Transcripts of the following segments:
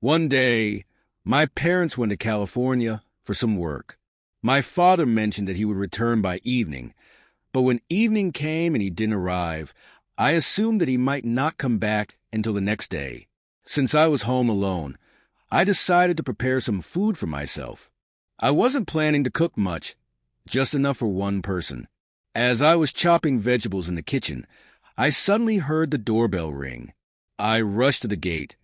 One day, my parents went to California for some work. My father mentioned that he would return by evening, but when evening came and he didn't arrive, I assumed that he might not come back until the next day. Since I was home alone, I decided to prepare some food for myself. I wasn't planning to cook much, just enough for one person. As I was chopping vegetables in the kitchen, I suddenly heard the doorbell ring. I rushed to the gate,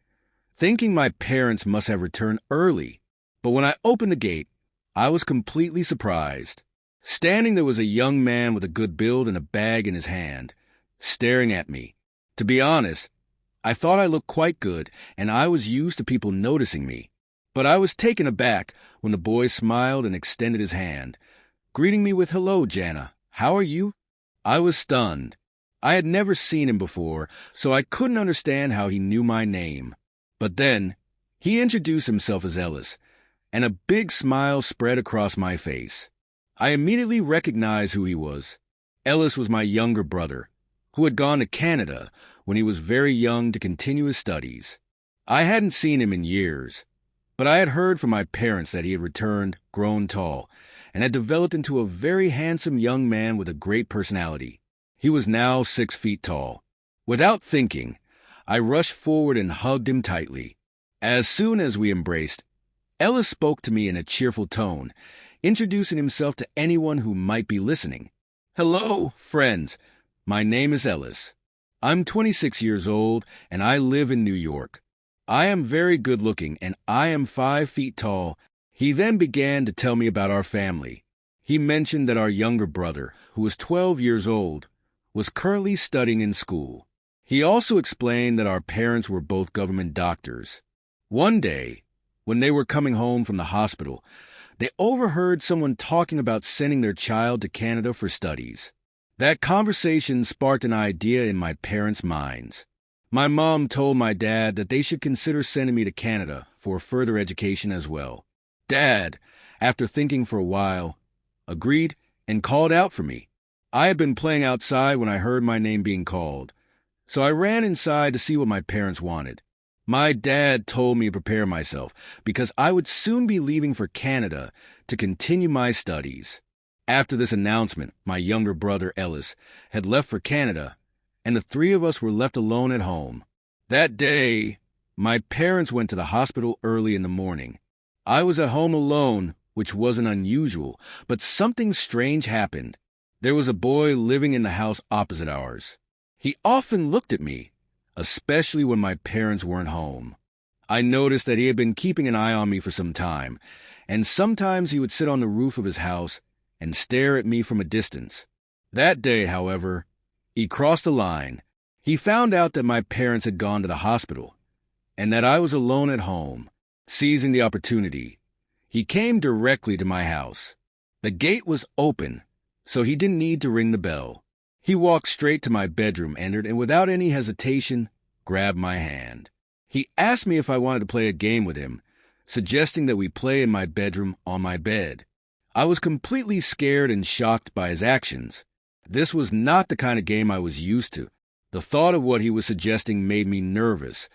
thinking my parents must have returned early. But when I opened the gate, I was completely surprised. Standing there was a young man with a good build and a bag in his hand, staring at me. To be honest, I thought I looked quite good, and I was used to people noticing me. But I was taken aback when the boy smiled and extended his hand, greeting me with, "Hello, Jana. How are you?" I was stunned. I had never seen him before, so I couldn't understand how he knew my name. But then, he introduced himself as Ellis, and a big smile spread across my face. I immediately recognized who he was. Ellis was my younger brother, who had gone to Canada when he was very young to continue his studies. I hadn't seen him in years, but I had heard from my parents that he had returned, grown tall, and had developed into a very handsome young man with a great personality. He was now 6 feet tall. Without thinking, I rushed forward and hugged him tightly. As soon as we embraced, Ellis spoke to me in a cheerful tone, introducing himself to anyone who might be listening. "Hello, friends. My name is Ellis. I'm 26 years old, and I live in New York. I am very good-looking, and I am 5 feet tall." He then began to tell me about our family. He mentioned that our younger brother, who was 12 years old, was currently studying in school. He also explained that our parents were both government doctors. One day, when they were coming home from the hospital, they overheard someone talking about sending their child to Canada for studies. That conversation sparked an idea in my parents' minds. My mom told my dad that they should consider sending me to Canada for further education as well. Dad, after thinking for a while, agreed and called out for me. I had been playing outside when I heard my name being called, so I ran inside to see what my parents wanted. My dad told me to prepare myself because I would soon be leaving for Canada to continue my studies. After this announcement, my younger brother Ellis had left for Canada, and the three of us were left alone at home. That day, my parents went to the hospital early in the morning. I was at home alone, which wasn't unusual, but something strange happened. There was a boy living in the house opposite ours. He often looked at me, especially when my parents weren't home. I noticed that he had been keeping an eye on me for some time, and sometimes he would sit on the roof of his house and stare at me from a distance. That day, however, he crossed the line. He found out that my parents had gone to the hospital, and that I was alone at home. Seizing the opportunity, he came directly to my house. The gate was open, so he didn't need to ring the bell. He walked straight to my bedroom, entered, and without any hesitation, grabbed my hand. He asked me if I wanted to play a game with him, suggesting that we play in my bedroom on my bed. I was completely scared and shocked by his actions. This was not the kind of game I was used to. The thought of what he was suggesting made me nervous,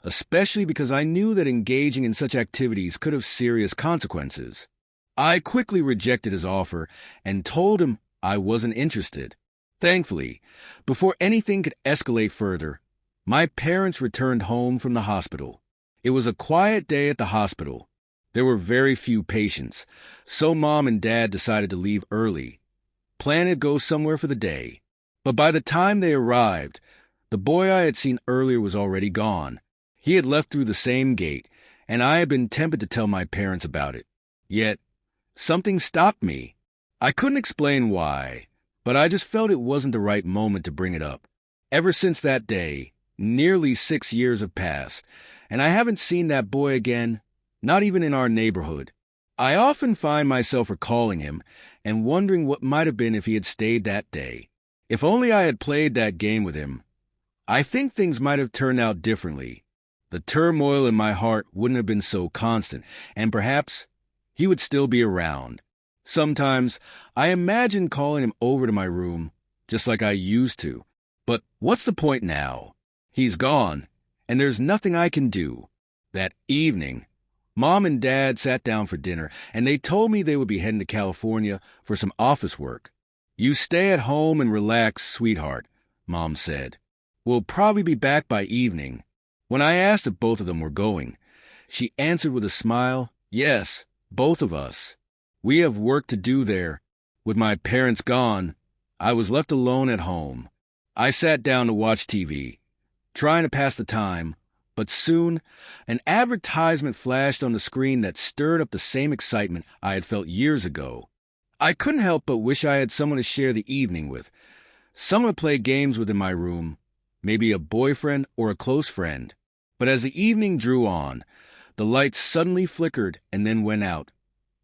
especially because I knew that engaging in such activities could have serious consequences. I quickly rejected his offer and told him I wasn't interested. Thankfully, before anything could escalate further, my parents returned home from the hospital. It was a quiet day at the hospital. There were very few patients, so Mom and Dad decided to leave early, planning to go somewhere for the day. But by the time they arrived, the boy I had seen earlier was already gone. He had left through the same gate, and I had been tempted to tell my parents about it. Yet, something stopped me. I couldn't explain why, but I just felt it wasn't the right moment to bring it up. Ever since that day, nearly 6 years have passed, and I haven't seen that boy again, not even in our neighborhood. I often find myself recalling him and wondering what might have been if he had stayed that day. If only I had played that game with him, I think things might have turned out differently. The turmoil in my heart wouldn't have been so constant, and perhaps he would still be around. Sometimes I imagine calling him over to my room, just like I used to. But what's the point now? He's gone, and there's nothing I can do. That evening, Mom and Dad sat down for dinner, and they told me they would be heading to California for some office work. "You stay at home and relax, sweetheart," Mom said. "We'll probably be back by evening." When I asked if both of them were going, she answered with a smile, "Yes, both of us. We have work to do there. With my parents gone, I was left alone at home. I sat down to watch TV, trying to pass the time, but soon an advertisement flashed on the screen that stirred up the same excitement I had felt years ago. I couldn't help but wish I had someone to share the evening with, someone to play games with in my room, maybe a boyfriend or a close friend. But as the evening drew on, the lights suddenly flickered and then went out,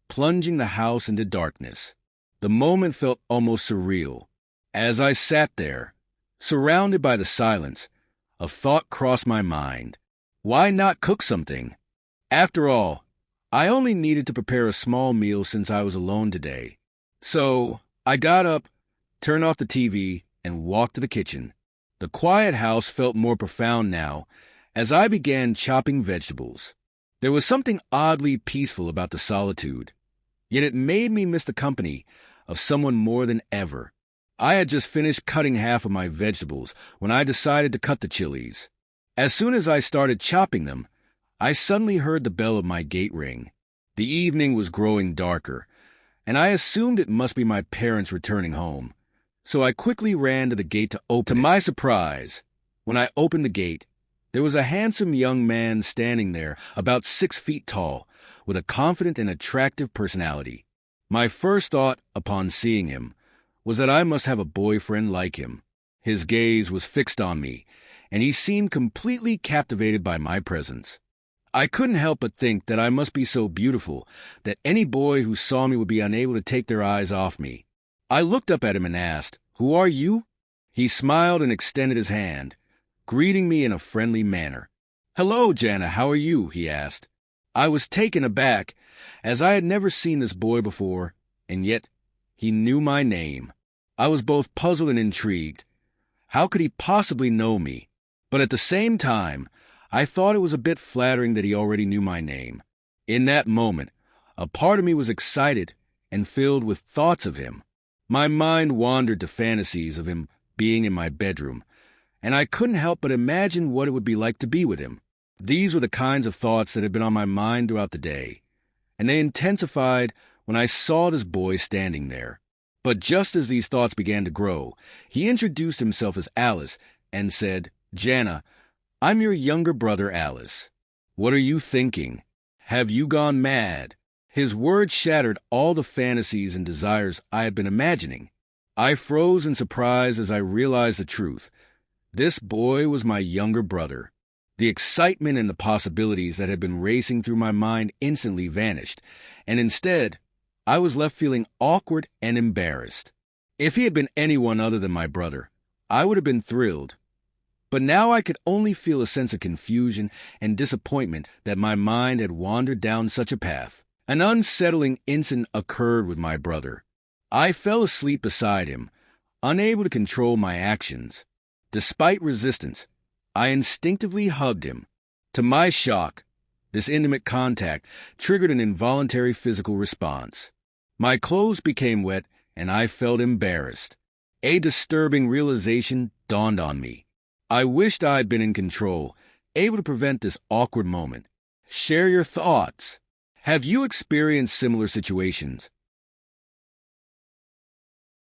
plunging the house into darkness. The moment felt almost surreal. As I sat there, surrounded by the silence, a thought crossed my mind. Why not cook something? After all, I only needed to prepare a small meal since I was alone today. So I got up, turned off the TV, and walked to the kitchen. The quiet house felt more profound now as I began chopping vegetables. There was something oddly peaceful about the solitude, yet it made me miss the company of someone more than ever. I had just finished cutting half of my vegetables when I decided to cut the chilies. As soon as I started chopping them, I suddenly heard the bell of my gate ring. The evening was growing darker, and I assumed it must be my parents returning home. So I quickly ran to the gate to open it. To my surprise, when I opened the gate, there was a handsome young man standing there, about 6 feet tall, with a confident and attractive personality. My first thought upon seeing him was that I must have a boyfriend like him. His gaze was fixed on me, and he seemed completely captivated by my presence. I couldn't help but think that I must be so beautiful that any boy who saw me would be unable to take their eyes off me. I looked up at him and asked, "Who are you?" He smiled and extended his hand, greeting me in a friendly manner. "Hello, Jana, how are you?" he asked. I was taken aback, as I had never seen this boy before, and yet he knew my name. I was both puzzled and intrigued. How could he possibly know me? But at the same time, I thought it was a bit flattering that he already knew my name. In that moment, a part of me was excited and filled with thoughts of him. My mind wandered to fantasies of him being in my bedroom, and I couldn't help but imagine what it would be like to be with him. These were the kinds of thoughts that had been on my mind throughout the day, and they intensified when I saw this boy standing there. But just as these thoughts began to grow, he introduced himself as Alice and said, "Jana, I'm your younger brother, Alice. What are you thinking? Have you gone mad?" His words shattered all the fantasies and desires I had been imagining. I froze in surprise as I realized the truth. This boy was my younger brother. The excitement and the possibilities that had been racing through my mind instantly vanished, and instead, I was left feeling awkward and embarrassed. If he had been anyone other than my brother, I would have been thrilled. But now I could only feel a sense of confusion and disappointment that my mind had wandered down such a path. An unsettling incident occurred with my brother. I fell asleep beside him, unable to control my actions. Despite resistance, I instinctively hugged him. To my shock, this intimate contact triggered an involuntary physical response. My clothes became wet, and I felt embarrassed. A disturbing realization dawned on me. I wished I had been in control, able to prevent this awkward moment. Share your thoughts. Have you experienced similar situations?